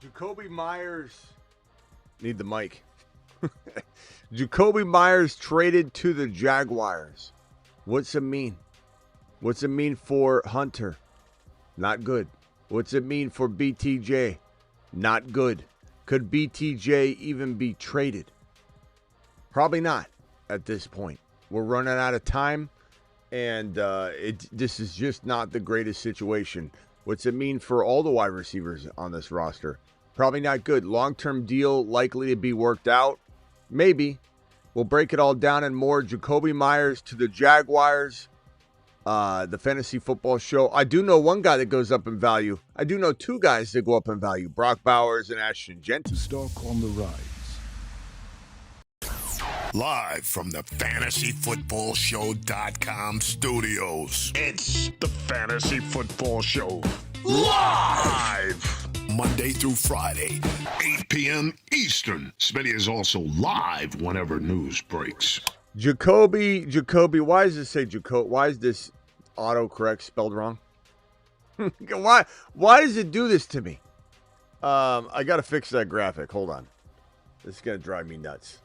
Jakobi Meyers. Need the mic. Jakobi Meyers traded to the Jaguars. What's it mean? What's it mean for Hunter? Not good. What's it mean for BTJ? Not good. Could BTJ even be traded? Probably not at this point. We're running out of time, and this is just not the greatest situation. What's it mean for all the wide receivers on this roster? Probably not good. Long-term deal likely to be worked out. Maybe. We'll break it all down and more. Jakobi Meyers to the Jaguars. The Fantasy Football Show. I do know one guy that goes up in value. I do know two guys that go up in value. Brock Bowers and Ashton Genty. Stock on the rise. Live from the FantasyFootballShow.com studios. It's the Fantasy Football Show. Live! Monday through Friday, 8 p.m. Eastern. Smitty is also live whenever news breaks. Jakobi, why does this say Jacob? Why is this autocorrect spelled wrong? Why does it do this to me? I got to fix that graphic. Hold on. This is going to drive me nuts.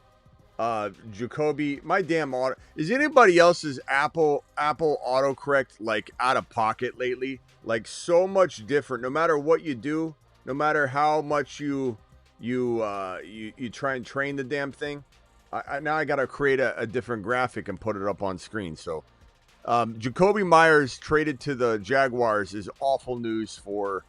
Jakobi, my damn auto. Is anybody else's Apple autocorrect like out of pocket lately? Like so much different. No matter what you do, no matter how much you try and train the damn thing. Now I got to create a different graphic and put it up on screen. So, Jakobi Meyers traded to the Jaguars is awful news for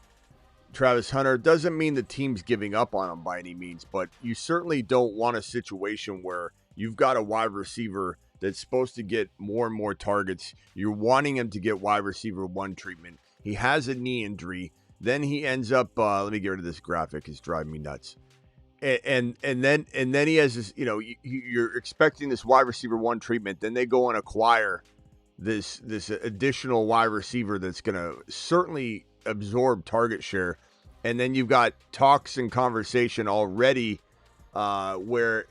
Travis Hunter. Doesn't mean the team's giving up on him by any means, but you certainly don't want a situation where you've got a wide receiver that's supposed to get more and more targets. You're wanting him to get wide receiver one treatment. He has a knee injury. Then he ends up, let me get rid of this graphic. It's driving me nuts. And then he has this, you're expecting this wide receiver one treatment. Then they go and acquire this additional wide receiver that's going to certainly absorb target share. And then you've got talks and conversation already where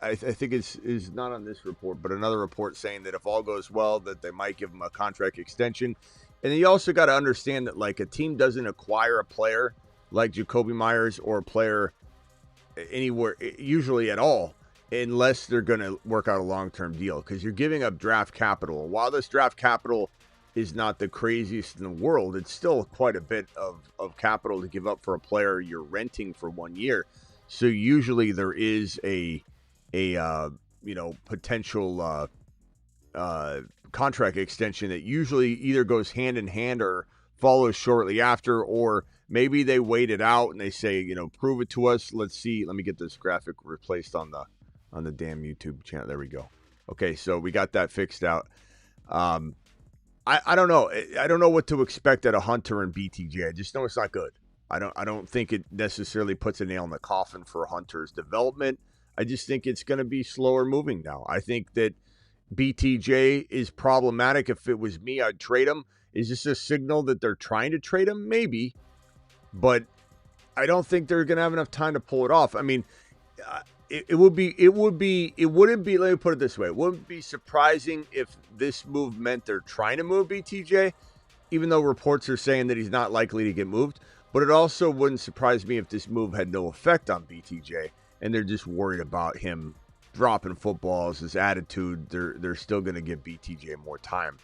I think it's not on this report, but another report saying that if all goes well, that they might give him a contract extension. And then you also got to understand that like a team doesn't acquire a player like Jakobi Meyers or a player anywhere, usually at all, unless they're going to work out a long-term deal, because you're giving up draft capital. While this draft capital is not the craziest in the world, it's still quite a bit of capital to give up for a player you're renting for 1 year. So usually there is a potential contract extension that usually either goes hand in hand or follows shortly after, or maybe they wait it out and they say, prove it to us. Let's see. Let me get this graphic replaced on the damn YouTube channel. There we go. Okay, so we got that fixed out. I don't know. I don't know what to expect at a Hunter and BTJ. I just know it's not good. I don't think it necessarily puts a nail in the coffin for Hunter's development. I just think it's going to be slower moving now. I think that BTJ is problematic. If it was me, I'd trade him. Is this a signal that they're trying to trade him? Maybe. But I don't think they're going to have enough time to pull it off. I mean, it wouldn't be, let me put it this way. It wouldn't be surprising if this move meant they're trying to move BTJ, even though reports are saying that he's not likely to get moved. But it also wouldn't surprise me if this move had no effect on BTJ and they're just worried about him dropping footballs, his attitude. They're still going to give BTJ more time.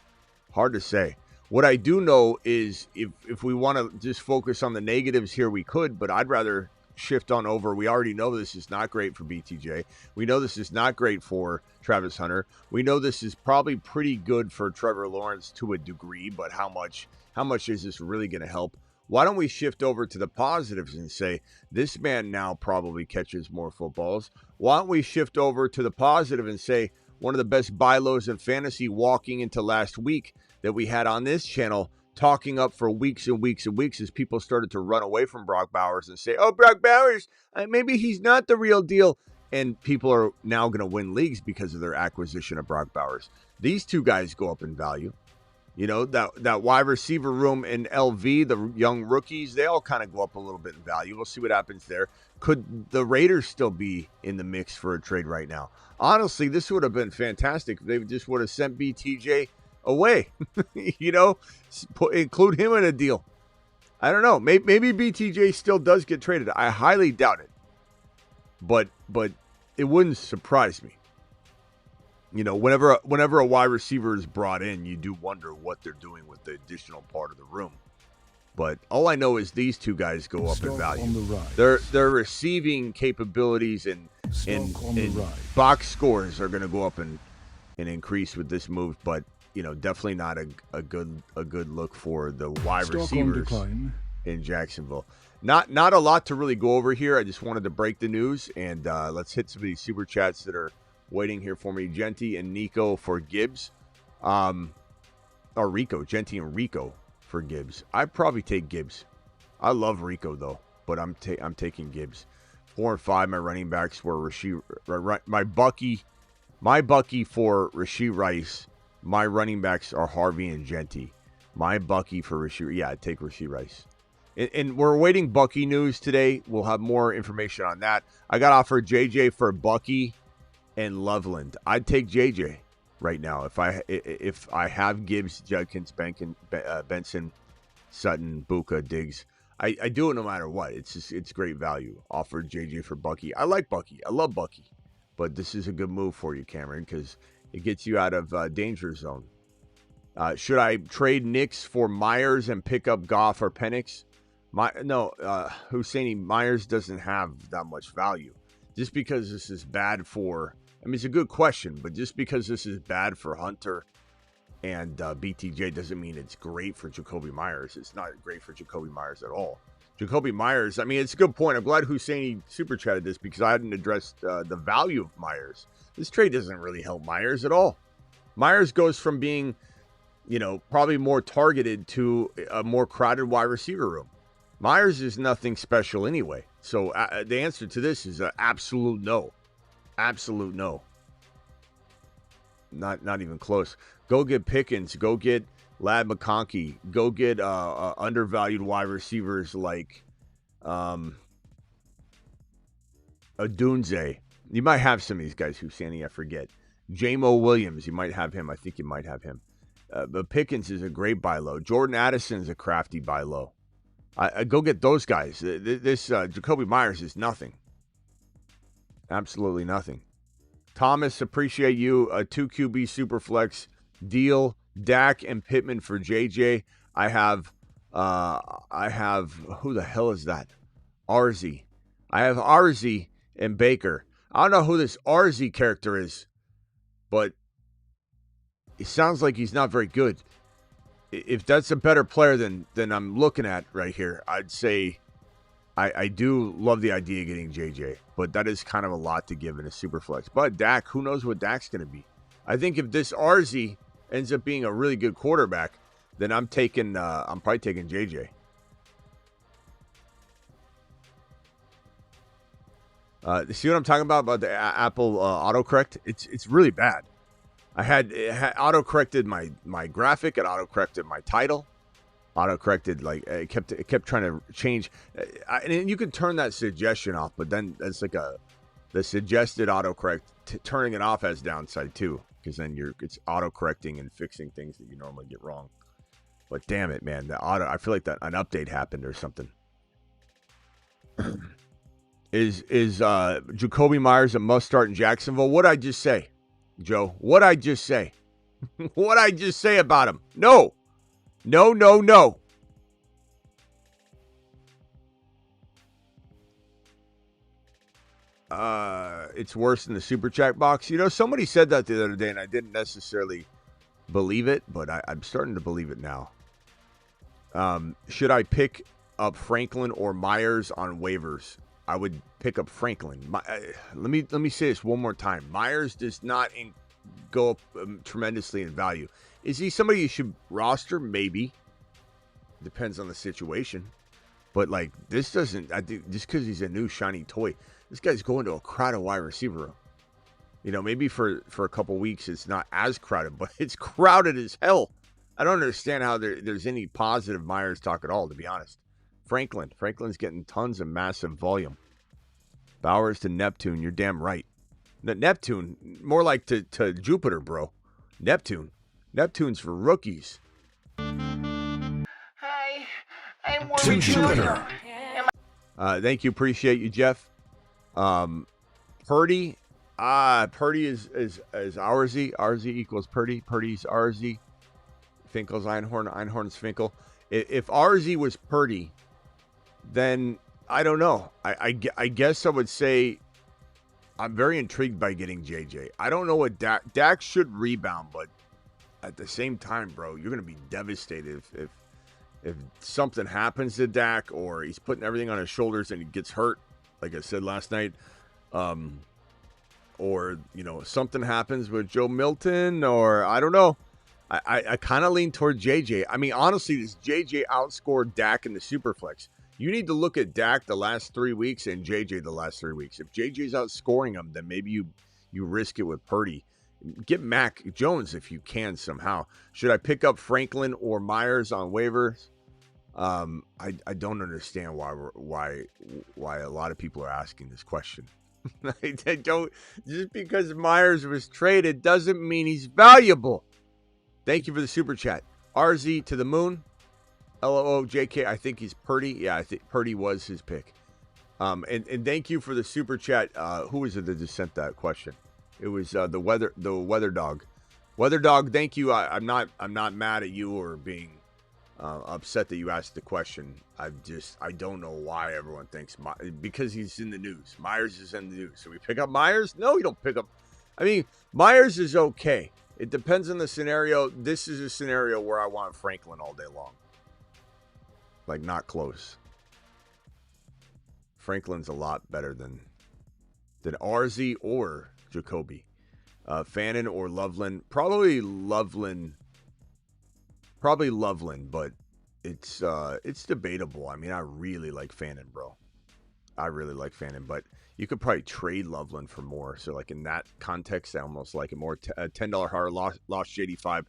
Hard to say. What I do know is if we want to just focus on the negatives here, we could, but I'd rather shift on over. We already know this is not great for BTJ. We know this is not great for Travis Hunter. We know this is probably pretty good for Trevor Lawrence to a degree, but how much is this really going to help? Why don't we shift over to the positives and say this man now probably catches more footballs? Why don't we shift over to the positive and say one of the best buy lows in fantasy walking into last week that we had on this channel, talking up for weeks and weeks and weeks as people started to run away from Brock Bowers and say, oh, Brock Bowers, maybe he's not the real deal. And people are now going to win leagues because of their acquisition of Brock Bowers. These two guys go up in value. That wide receiver room in LV, the young rookies, they all kind of go up a little bit in value. We'll see what happens there. Could the Raiders still be in the mix for a trade right now? Honestly, this would have been fantastic. They just would have sent BTJ away, include him in a deal. I don't know. Maybe BTJ still does get traded. I highly doubt it. But it wouldn't surprise me. You know, whenever a wide receiver is brought in, you do wonder what they're doing with the additional part of the room. But all I know is these two guys go up in value. Their receiving capabilities and box scores are going to go up and increase with this move. But you know, definitely not a good look for the wide receivers in Jacksonville. Not a lot to really go over here. I just wanted to break the news, and let's hit some of these super chats that are waiting here for me. Genti and Nico for Gibbs, or Rico. Genti and Rico for Gibbs. I'd probably take Gibbs. I love Rico though, but I'm taking Gibbs. 4 and 5, my running backs were my Bucky for Rashee Rice. My running backs are Harvey and Genti. My Bucky for Rashee. Yeah, I'd take Rashee Rice. And we're waiting Bucky news today. We'll have more information on that. I got offered JJ for Bucky and Loveland. I'd take JJ right now if I have Gibbs, Judkins, Benson, Sutton, Buka, Diggs. I do it no matter what. It's great value. Offered JJ for Bucky. I like Bucky. I love Bucky. But this is a good move for you, Cameron, because it gets you out of danger zone. Should I trade Nix for Myers and pick up Goff or Penix? Husseini, Myers doesn't have that much value. Just because this is bad for, I mean, it's a good question, but just because this is bad for Hunter and BTJ doesn't mean it's great for Jakobi Meyers. It's not great for Jakobi Meyers at all. Jakobi Meyers, I mean, it's a good point. I'm glad Husseini super chatted this because I hadn't addressed the value of Myers. This trade doesn't really help Myers at all. Myers goes from being, you know, probably more targeted to a more crowded wide receiver room. Myers is nothing special anyway. So the answer to this is an absolute no. Absolute no. Not even close. Go get Pickens. Go get Lad McConkey. Go get undervalued wide receivers like Adunze. You might have some of these guys, Husseini, I forget. Jamo Williams, you might have him. I think you might have him. But Pickens is a great buy low. Jordan Addison is a crafty buy low. I go get those guys. This Jakobi Meyers is nothing. Absolutely nothing. Thomas, appreciate you. A 2 QB Superflex deal. Dak and Pittman for JJ. I have who the hell is that? Arzi. I have Arzi and Baker. I don't know who this Arzi character is, but it sounds like he's not very good. If that's a better player than I'm looking at right here, I'd say I do love the idea of getting JJ, but that is kind of a lot to give in a super flex. But Dak, who knows what Dak's going to be? I think if this RZ ends up being a really good quarterback, then I'm probably taking JJ. See what I'm talking about the Apple autocorrect? It's really bad. It had auto-corrected my graphic. It auto-corrected my title. Auto-corrected, like, it kept trying to change. And you can turn that suggestion off, but then that's like the suggested autocorrect. Turning it off has downside too, because then it's auto-correcting and fixing things that you normally get wrong. But damn it, man, I feel like that an update happened or something. Is Jakobi Meyers a must start in Jacksonville? What'd I just say, Joe? What'd I just say? What'd I just say about him? No. It's worse than the super chat box. You know, somebody said that the other day, and I didn't necessarily believe it, but I'm starting to believe it now. Should I pick up Franklin or Myers on waivers? I would pick up Franklin. Let me say this one more time. Myers does not go up tremendously in value. Is he somebody you should roster? Maybe. Depends on the situation. But like this doesn't. I think just because he's a new shiny toy, this guy's going to a crowded wide receiver room. You know, maybe for a couple weeks it's not as crowded, but it's crowded as hell. I don't understand how there's any positive Myers talk at all, to be honest. Franklin's getting tons of massive volume. Bowers to Neptune, you're damn right. Neptune, more like to Jupiter, bro. Neptune's for rookies. Hi, I'm Twitter. Thank you. Appreciate you, Jeff. Purdy. Purdy is Oursy. Oursy equals Purdy. Purdy's Oursy. Finkel's Einhorn. Einhorn's Finkel. If Oursy was Purdy, then I don't know. I guess I would say I'm very intrigued by getting JJ. I don't know what Dak should rebound, but at the same time, bro, you're going to be devastated if something happens to Dak or he's putting everything on his shoulders and he gets hurt, like I said last night. Or, something happens with Joe Milton, or I don't know. I kind of lean toward JJ. I mean, honestly, does JJ outscore Dak in the Superflex? You need to look at Dak the last 3 weeks and JJ the last 3 weeks. If JJ's outscoring him, then maybe you risk it with Purdy. Get Mac Jones if you can somehow. Should I pick up Franklin or Meyers on waivers? I don't understand why a lot of people are asking this question. I don't, just because Myers was traded doesn't mean he's valuable. Thank you for the super chat. RZ to the moon. LOO JK. I think he's Purdy. Yeah, I think Purdy was his pick. And thank you for the super chat. Who was it that just sent that question? It was the weather dog. Weather dog. Thank you. I'm not mad at you or being upset that you asked the question. I don't know why everyone thinks because he's in the news. Myers is in the news. So we pick up Myers? No, you don't pick up. I mean, Myers is okay. It depends on the scenario. This is a scenario where I want Franklin all day long. Like, not close. Franklin's a lot better than RZ or Jakobi. Fannin or Loveland. Probably Loveland, but it's debatable. I mean, I really like Fannin, bro. I really like Fannin, but you could probably trade Loveland for more. So, like, in that context, I almost like it more. $10 higher lost JD5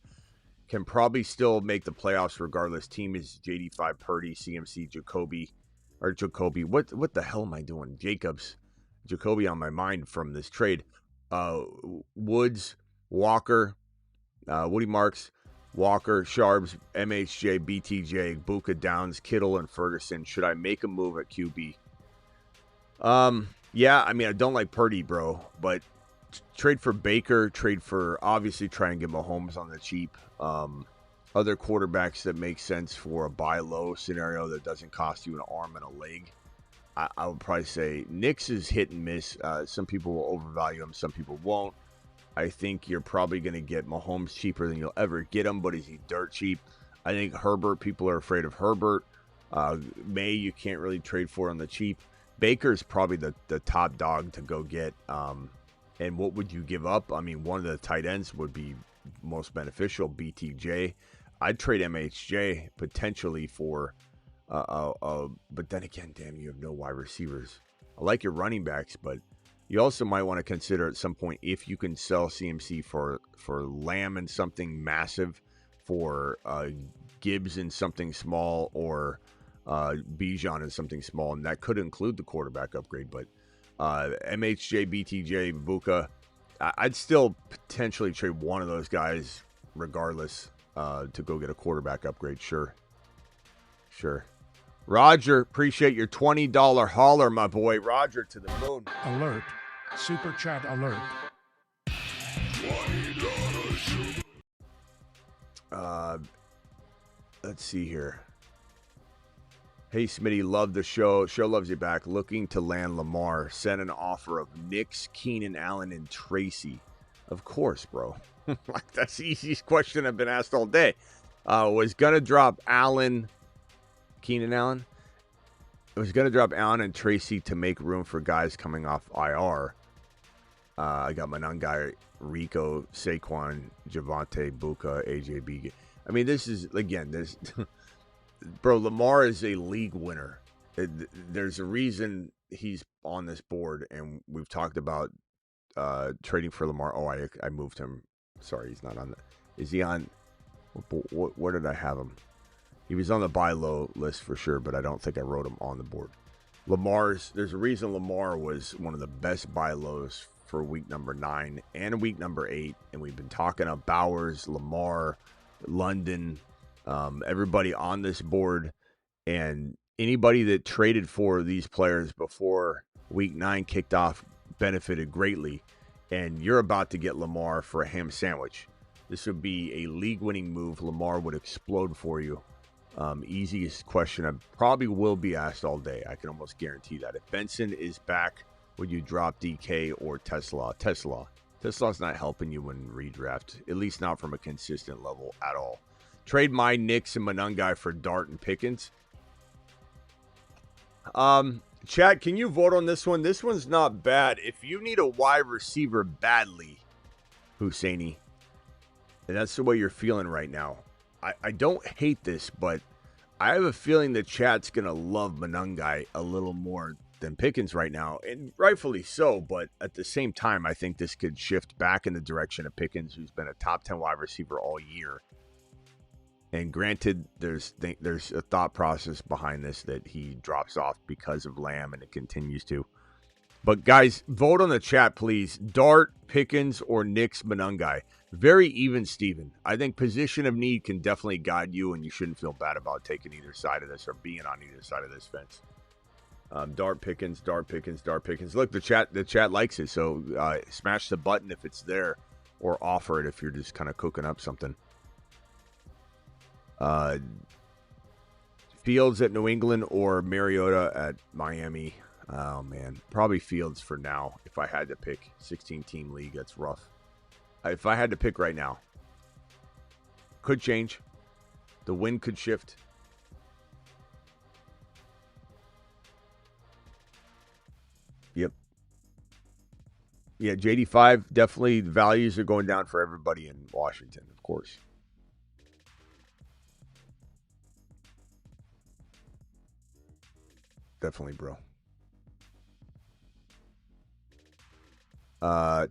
can probably still make the playoffs regardless. Team is JD5, Purdy, CMC, Jakobi. What the hell am I doing? Jacobs, Jakobi on my mind from this trade. Woods, Walker, Woody Marks, Walker, Sharps, MHJ, BTJ, Buka, Downs, Kittle, and Ferguson. Should I make a move at QB? Yeah, I mean, I don't like Purdy, bro, but trade for Baker, obviously try and get Mahomes on the cheap. Other quarterbacks that make sense for a buy low scenario that doesn't cost you an arm and a leg. I would probably say Knicks is hit and miss. Some people will overvalue him, some people won't. I think you're probably going to get Mahomes cheaper than you'll ever get him, but is he dirt cheap? I think Herbert, people are afraid of Herbert. May, you can't really trade for on the cheap. Baker's probably the top dog to go get. And what would you give up? I mean, one of the tight ends would be most beneficial, BTJ. I'd trade MHJ potentially for, but then again, damn, you have no wide receivers. I like your running backs, but you also might want to consider at some point if you can sell CMC for Lamb and something massive, for Gibbs and something small, or Bijan and something small, and that could include the quarterback upgrade. But MHJ, BTJ, Buka, I'd still potentially trade one of those guys regardless to go get a quarterback upgrade. Sure. Roger, appreciate your $20 holler, my boy. Roger to the moon. Alert. Super chat alert. Let's see here. Hey, Smitty, love the show. Show loves you back. Looking to land Lamar. Sent an offer of Knicks, Keenan Allen, and Tracy. Of course, bro. Like, that's the easiest question I've been asked all day. Was going to drop Keenan Allen. I was going to drop Allen and Tracy to make room for guys coming off IR. I got my non-guy, Rico, Saquon, Javonte, Buka, AJB. I mean, this is, again, this... Bro, Lamar is a league winner. There's a reason he's on this board, and we've talked about trading for Lamar. Oh, I moved him. Sorry, he's not on the... Is he on... Where did I have him? He was on the buy low list for sure, but I don't think I wrote him on the board. There's a reason Lamar was one of the best buy lows for week number 9 and week number 8, and we've been talking about Bowers, Lamar, London, everybody on this board And anybody that traded for these players before Week 9 kicked off benefited greatly. And you're about to get Lamar for a ham sandwich. This would be a league-winning move. Lamar would explode for you. Easiest question I probably will be asked all day. I can almost guarantee that. If Benson is back, would you drop DK or Tesla? Tesla's not helping you in redraft, at least not from a consistent level at all. Trade my Knicks and Monangai for Dart and Pickens. Chat, can you vote on this one? This one's not bad. If you need a wide receiver badly, Husseini, and that's the way you're feeling right now, I don't hate this, but I have a feeling the chat's going to love Monangai a little more than Pickens right now, and rightfully so, but at the same time, I think this could shift back in the direction of Pickens, who's been a top 10 wide receiver all year. And granted, there's a thought process behind this that he drops off because of Lamb, and it continues to. But guys, vote on the chat, please. Dart, Pickens, or Knicks, Monangai. Very even, Steven. I think position of need can definitely guide you, and you shouldn't feel bad about taking either side of this or being on either side of this fence. Dart, Pickens, Dart, Pickens, Dart, Pickens. Look, the chat likes it, so smash the button if it's there, or offer it if you're just kind of cooking up something. Fields at New England or Mariota at Miami. Oh, man. Probably Fields for now. If I had to pick 16-team league, that's rough. If I had to pick right now. Could change. The wind could shift. Yep. Yeah, JD5, definitely the values are going down for everybody in Washington, of course. Definitely, bro.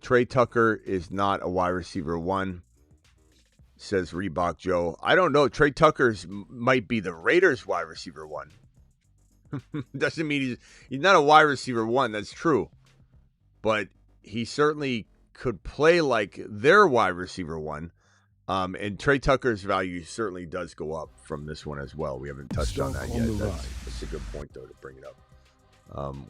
Trey Tucker is not a wide receiver one, says Reebok Joe. I don't know. Trey Tucker's might be the Raiders wide receiver one. Doesn't mean he's not a wide receiver one. That's true. But he certainly could play like their wide receiver one. And Trey Tucker's value certainly does go up from this one as well. We haven't touched on that yet. That's a good point, though, to bring it up.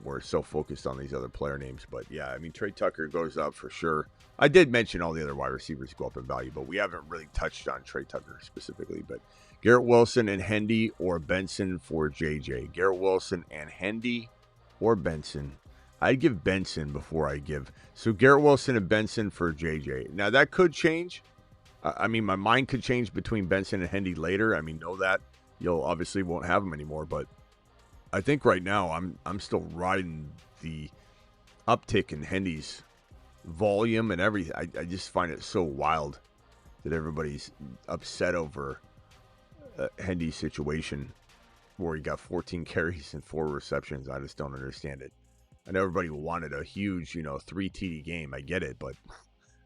We're so focused on these other player names. But, yeah, I mean, Trey Tucker goes up for sure. I did mention all the other wide receivers go up in value, but we haven't really touched on Trey Tucker specifically. But Garrett Wilson and Hendy or Benson for JJ. Garrett Wilson and Hendy or Benson. I'd give Benson before I give. So Garrett Wilson and Benson for JJ. Now, that could change. I mean, my mind could change between Benson and Hendy later. I mean, know that. You'll obviously won't have them anymore, but I think right now I'm still riding the uptick in Hendy's volume and everything. I just find it so wild that everybody's upset over Hendy's situation where he got 14 carries and 4 receptions. I just don't understand it. I know everybody wanted a huge, 3 TD game. I get it, but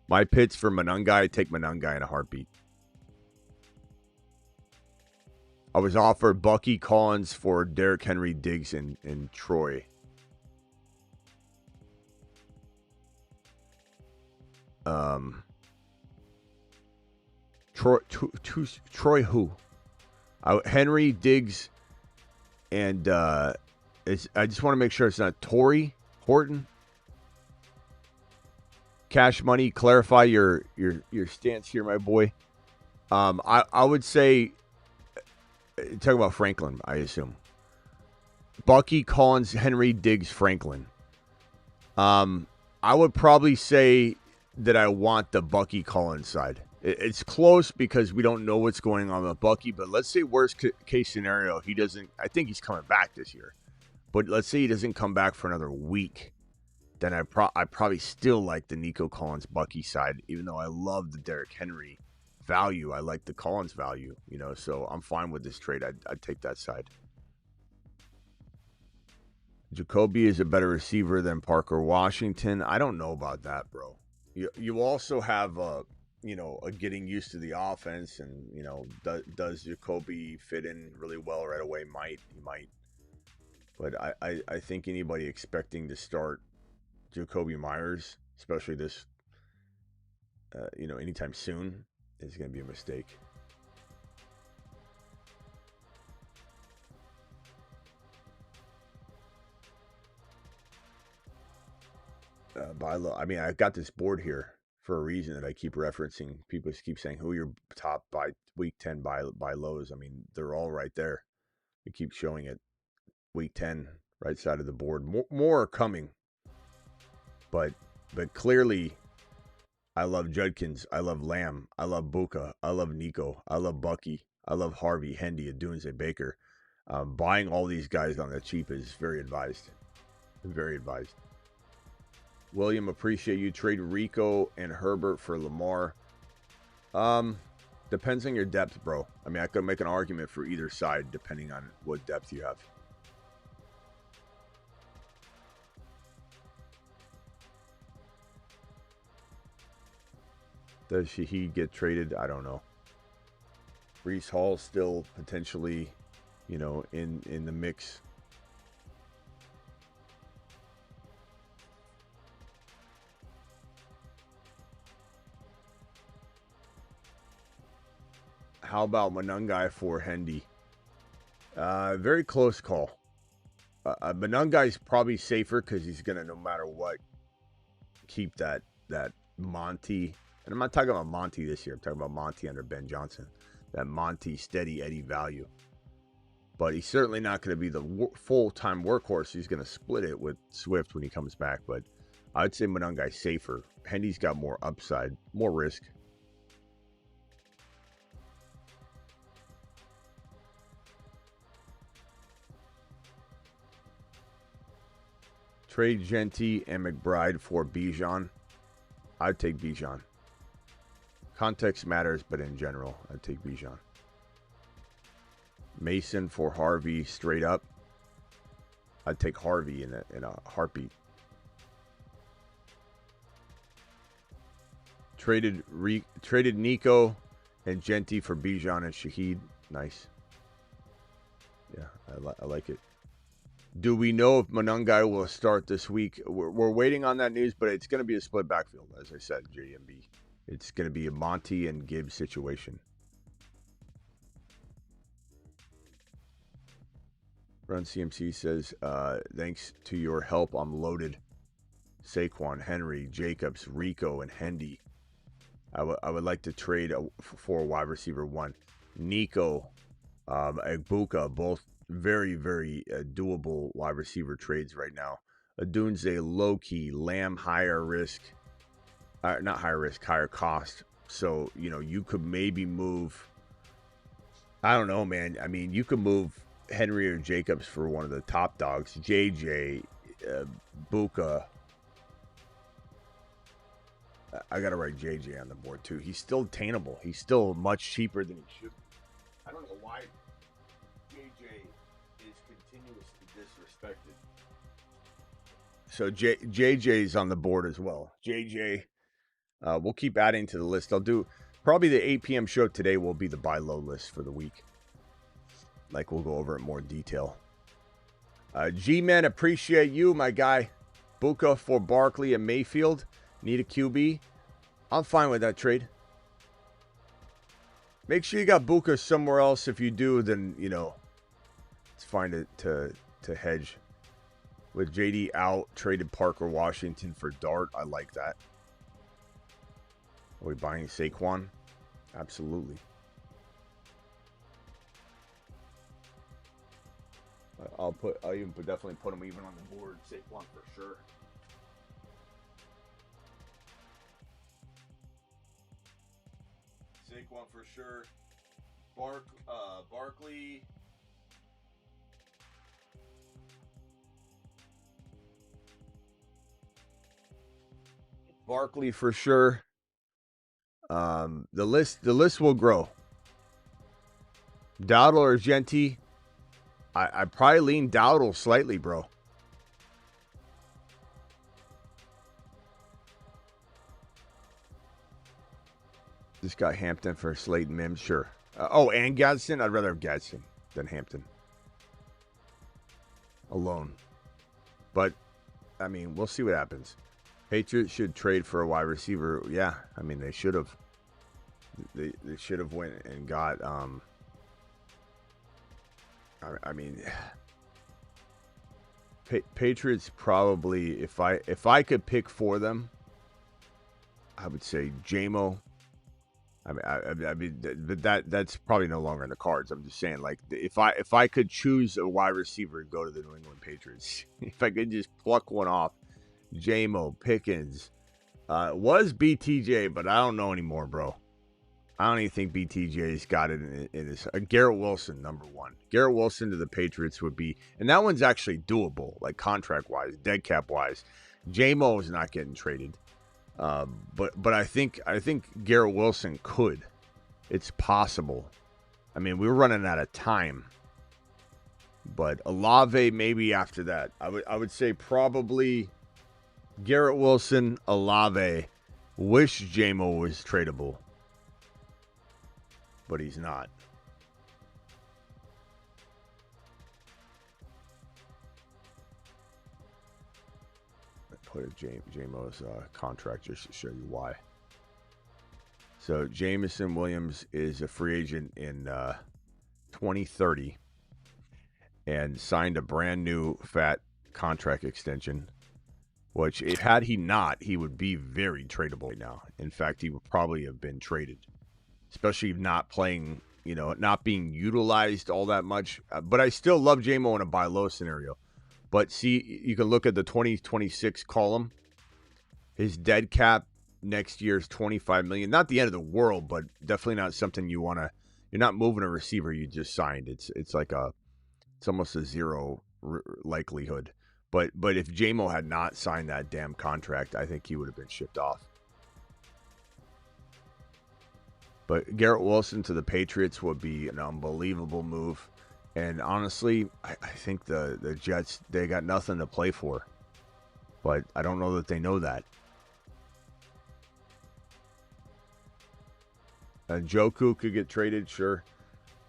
my pits for Monangai, I take Monangai in a heartbeat. I was offered Bucky Collins for Derrick Henry, Diggs, and Troy. Troy who? Henry, Diggs, and I just want to make sure it's not Torrey Horton. Cash Money, clarify your stance here, my boy. I would say, talk about Franklin, I assume. Bucky, Collins, Henry, Diggs, Franklin. I would probably say that I want the Bucky Collins side. It's close because we don't know what's going on with Bucky, but let's say worst case scenario, he doesn't. I think he's coming back this year, but let's say he doesn't come back for another week. Then I probably still like the Nico Collins Bucky side, even though I love the Derrick Henry value. I like the Collins value, so I'm fine with this trade. I'd take that side. Jakobi is a better receiver than Parker Washington. I don't know about that, bro. You also have a getting used to the offense, and does Jakobi fit in really well right away? He might. But I think anybody expecting to start Jakobi Meyers, especially this, anytime soon, is going to be a mistake. buy low. I mean, I got this board here for a reason that I keep referencing. People keep saying who are your top by week 10 buy lows. I mean, they're all right there. We keep showing it. Week 10, right side of the board. More are coming. But clearly, I love Judkins. I love Lamb. I love Buka. I love Nico. I love Bucky. I love Harvey, Hendy, Adunze, Baker. Buying all these guys on the cheap is very advised. Very advised. William, appreciate you. Trade Rico and Herbert for Lamar. Depends on your depth, bro. I mean, I could make an argument for either side depending on what depth you have. Does Shaheed get traded? I don't know. Breece Hall still potentially, you know, in the mix. How about Manungai for Hendy? Very close call. Manungai's probably safer because he's going to, no matter what, keep that Monty. And I'm not talking about Monty this year. I'm talking about Monty under Ben Johnson. That Monty steady Eddie value. But he's certainly not going to be the full-time workhorse. He's going to split it with Swift when he comes back. But I'd say Manungai's safer. Hendy's got more upside, more risk. Trade Genty and McBride for Bijan. I'd take Bijan. Context matters, but in general, I'd take Bijan. Mason for Harvey straight up. I'd take Harvey in a heartbeat. Traded Nico and Genty for Bijan and Shaheed. Nice. Yeah, I like it. Do we know if Manungai will start this week? We're waiting on that news, but it's going to be a split backfield, as I said, JMB. It's going to be a Monty and Gibbs situation. Run CMC says, thanks to your help, I'm loaded. Saquon, Henry, Jacobs, Rico, and Hendy. I would like to trade for a wide receiver 1. Nico, Egbuka, both very, very doable wide receiver trades right now. Adunze, low-key, Lamb, higher risk. Not higher risk, higher cost. So, you know, you could maybe move. I don't know, man. I mean, you could move Henry or Jacobs for one of the top dogs. JJ, Buka. I got to write JJ on the board, too. He's still attainable. He's still much cheaper than he should be. I don't know why JJ is continuously disrespected. So JJ's on the board as well. JJ, we'll keep adding to the list. I'll do probably the 8 p.m. show today will be the buy low list for the week. Like we'll go over it in more detail. G-Man, appreciate you, my guy. Buka for Barkley and Mayfield. Need a QB. I'm fine with that trade. Make sure you got Buka somewhere else. If you do, then, you know, it's fine to hedge. With JD out, traded Parker Washington for Dart. I like that. Are we buying Saquon? Absolutely. I'll even definitely put him even on the board. Saquon for sure. Saquon for sure. Barkley. Barkley for sure. The list will grow. Dowdle or Genty? I probably lean Dowdle slightly, bro. Just got Hampton for Slayton Mims, sure. And Gadsden? I'd rather have Gadsden than Hampton. Alone. But, I mean, we'll see what happens. Patriots should trade for a wide receiver. Yeah, I mean, they should have. They should have went and got, I mean, Patriots probably, if I could pick for them, I would say JMO. I mean that's probably no longer in the cards. I'm just saying, like, if I could choose a wide receiver to go to the New England Patriots, if I could just pluck one off, JMO, Pickens, was BTJ, but I don't know anymore, bro. I don't even think BTJ's got it in his. Garrett Wilson, number one. Garrett Wilson to the Patriots would be, and that one's actually doable, like contract wise, dead cap wise. JMO is not getting traded, but I think Garrett Wilson could. It's possible. I mean, we were running out of time, but Olave maybe after that. I would say probably Garrett Wilson, Olave. Wish JMO was tradable, but he's not. Put a JMO's contract just to show you why. So Jameson Williams is a free agent in 2030 and signed a brand new fat contract extension, which had he not, he would be very tradable right now. In fact, he would probably have been traded, especially not playing, not being utilized all that much. But I still love JMO in a buy low scenario. But see, you can look at the 2026 column. His dead cap next year is $25 million. Not the end of the world, but definitely not something you want to. You're not moving a receiver you just signed. It's almost a zero likelihood. But if JMO had not signed that damn contract, I think he would have been shipped off. But Garrett Wilson to the Patriots would be an unbelievable move. And honestly, I think the Jets, they got nothing to play for. But I don't know that they know that. Njoku could get traded, sure.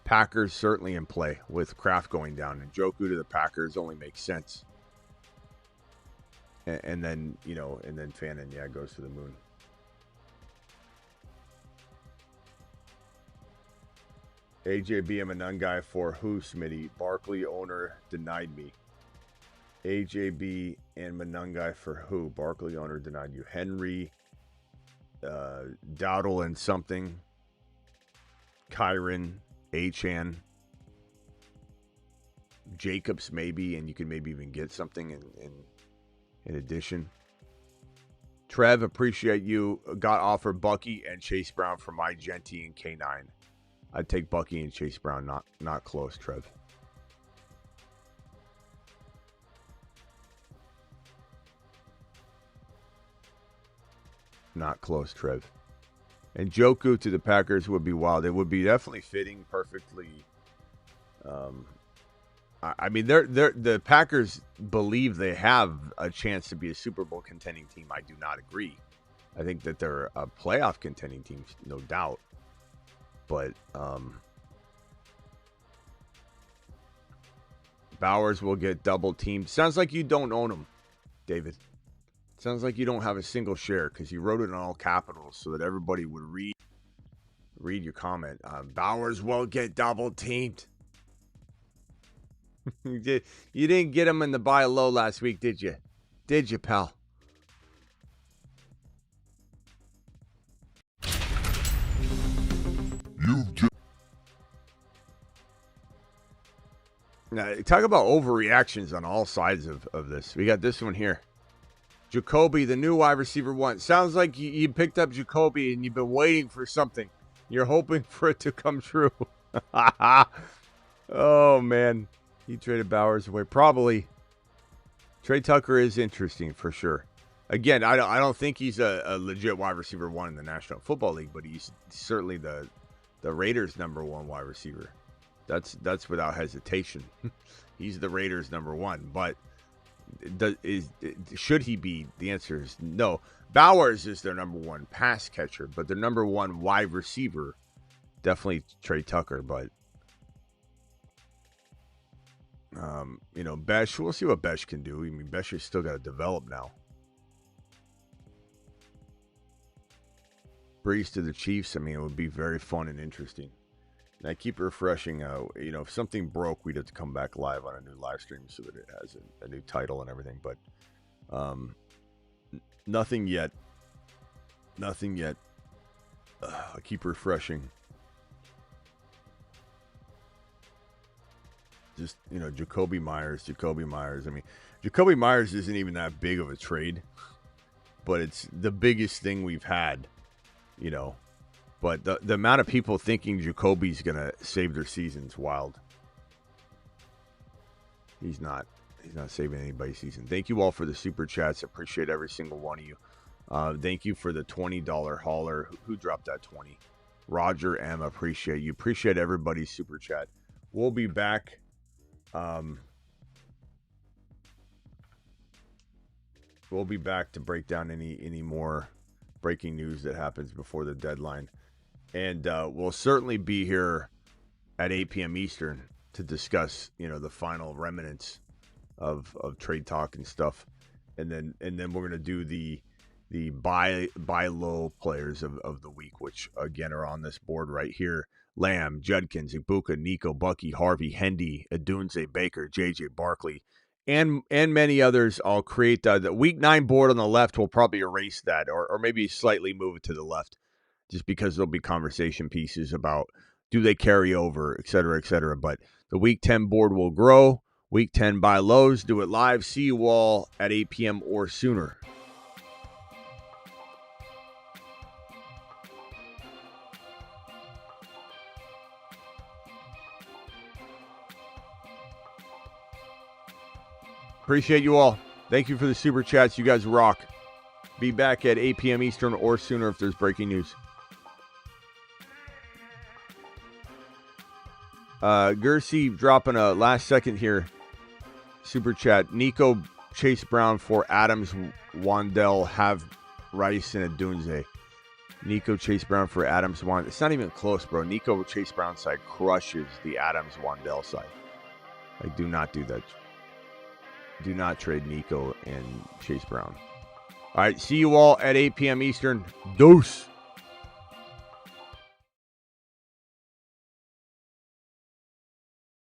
Packers certainly in play with Kraft going down. Njoku to the Packers only makes sense. And then, Fannin, goes to the moon. AJB, I'm a none guy for who, Smitty? Barkley owner denied me. AJB and Manung guy for who? Barkley owner denied you. Henry, Dowdle and something. Kyron, Achan. Jacobs maybe, and you can maybe even get something in addition. Trev, appreciate you. Got offered Bucky and Chase Brown for my Genty and K9. I'd take Bucky and Chase Brown. Not close, Trev. Not close, Trev. And Njoku to the Packers would be wild. It would be definitely fitting perfectly. I mean, the Packers believe they have a chance to be a Super Bowl contending team. I do not agree. I think that they're a playoff contending team, no doubt. But Bowers will get double teamed. Sounds like you don't own him, David. Sounds like you don't have a single share because you wrote it in all capitals so that everybody would read your comment. Bowers will get double teamed. You didn't get him in the buy low last week, did you? Did you, pal? Now, talk about overreactions on all sides of this. We got this one here. Jakobi, the new wide receiver one. Sounds like you picked up Jakobi and you've been waiting for something. You're hoping for it to come true. Oh, man. He traded Bowers away. Probably. Trey Tucker is interesting for sure. Again, I don't think he's a legit wide receiver one in the National Football League, but he's certainly the Raiders' number one wide receiver. That's without hesitation. He's the Raiders' number one. But should he be? The answer is no. Bowers is their number one pass catcher, but their number one wide receiver, definitely Trey Tucker. But Besh, we'll see what Besh can do. I mean, Besh has still got to develop now. Breeze to the Chiefs, I mean, it would be very fun and interesting. I keep refreshing. If something broke, we'd have to come back live on a new live stream so that it has a new title and everything. But nothing yet. Nothing yet. I keep refreshing. Just, Jakobi Meyers. I mean, Jakobi Meyers isn't even that big of a trade, but it's the biggest thing we've had, But the amount of people thinking Jakobi's going to save their season's wild. He's not. He's not saving anybody's season. Thank you all for the super chats. Appreciate every single one of you. Thank you for the $20 hauler. Who dropped that 20? Roger M. Appreciate you. Appreciate everybody's super chat. We'll be back. We'll be back to break down any more breaking news that happens before the deadline. And we'll certainly be here at 8 p.m. Eastern to discuss, the final remnants of trade talk and stuff. And then we're going to do the buy low players of the week, which again are on this board right here. Lamb, Judkins, Ibuka, Nico, Bucky, Harvey, Hendy, Adunze, Baker, JJ Barkley, and many others. I'll create the week 9 board on the left. We'll probably erase that or maybe slightly move it to the left just because there'll be conversation pieces about do they carry over, et cetera, et cetera. But the week 10 board will grow. Week 10 buy lows. Do it live. See you all at 8 p.m. or sooner. Appreciate you all. Thank you for the super chats. You guys rock. Be back at 8 p.m. Eastern or sooner if there's breaking news. Gersey dropping a last second here. Super chat. Nico, Chase Brown for Adams, Wandell, have Rice, and Adunze. Nico, Chase Brown for Adams, Wandell. It's not even close, bro. Nico, Chase Brown side crushes the Adams, Wandell side. Like, do not do that. Do not trade Nico and Chase Brown. All right, see you all at 8 p.m. Eastern. Deuce.